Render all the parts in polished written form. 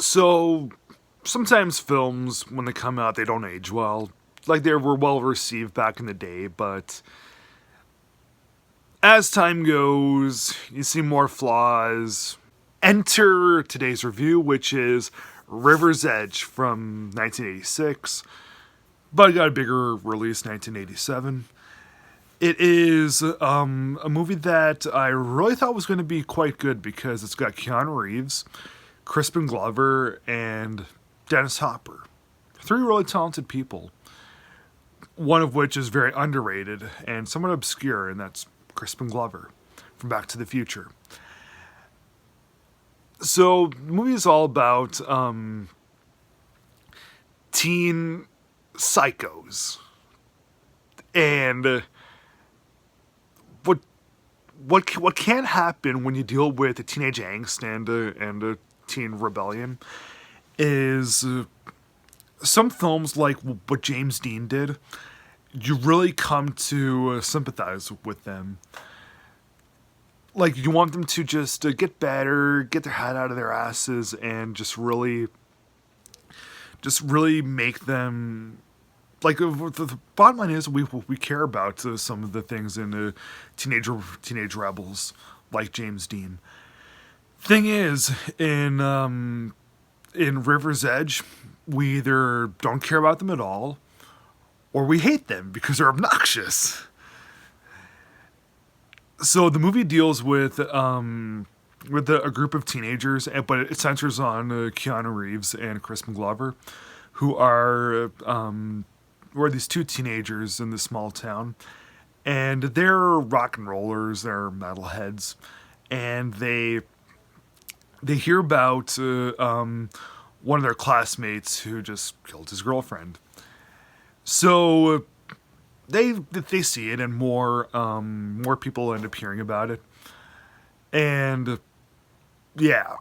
So sometimes films, when they come out, they don't age well. Like they were well received back in the day, but as time goes, you see more flaws. Enter today's review, which is River's Edge from 1986, but it got a bigger release, 1987. It is a movie that I really thought was going to be quite good because it's got Keanu Reeves, Crispin Glover, and Dennis Hopper. Three really talented people, one of which is very underrated and somewhat obscure, and that's Crispin Glover from Back to the Future. So, the movie is all about teen psychos. And what can happen when you deal with a teenage angst and a teen rebellion is some films like what James Dean did, you really come to sympathize with them. Like, you want them to just get better, get their head out of their asses, and just really make them. Like, the bottom line is we care about some of the things in Teenage Rebels, like James Dean. Thing is, in River's Edge, we either don't care about them at all, or we hate them because they're obnoxious. So the movie deals with a group of teenagers, but it centers on Keanu Reeves and Crispin Glover, who are these two teenagers in this small town, and they're rock and rollers, they're metalheads, and they hear about one of their classmates who just killed his girlfriend. So they see it, and more people end up hearing about it. And yeah,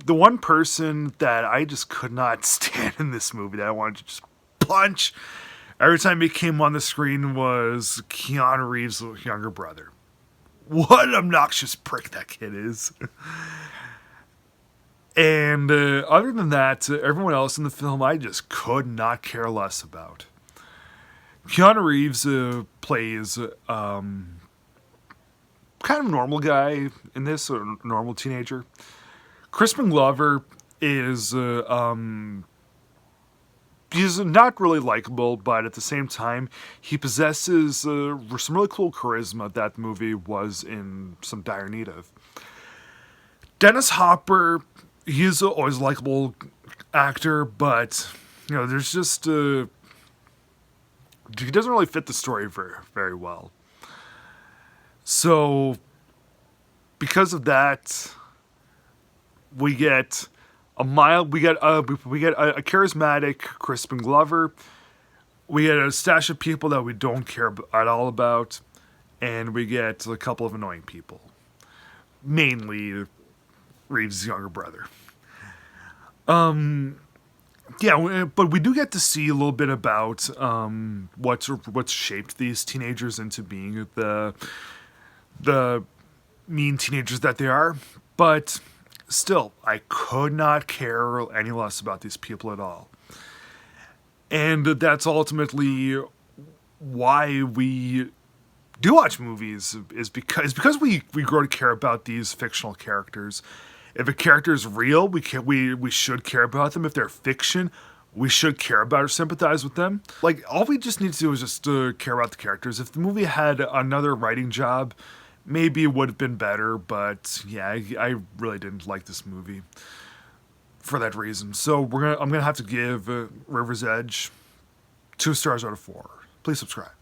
the one person that I just could not stand in this movie that I wanted to just punch every time he came on the screen was Keanu Reeves' younger brother. What an obnoxious prick that kid is. And other than that, everyone else in the film I just could not care less about. Keanu Reeves plays kind of a normal guy in this, or a normal teenager. Crispin Glover is he's not really likable, but at the same time, he possesses some really cool charisma that the movie was in some dire need of. Dennis Hopper, he's always a likable actor, but there's just he doesn't really fit the story very, very well. So, because of that, we get a charismatic Crispin Glover. We get a stash of people that we don't care at all about, and we get a couple of annoying people, mainly Reeves' younger brother. Yeah, but we do get to see a little bit about what's shaped these teenagers into being the mean teenagers that they are. But still, I could not care any less about these people at all. And that's ultimately why we do watch movies, is because we grow to care about these fictional characters. If a character is real, we should care about them. If they're fiction, we should care about or sympathize with them. Like, all we just need to do is just care about the characters. If the movie had another writing job, maybe it would have been better. But yeah, I really didn't like this movie for that reason. So I'm gonna have to give River's Edge 2 stars out of 4. Please subscribe.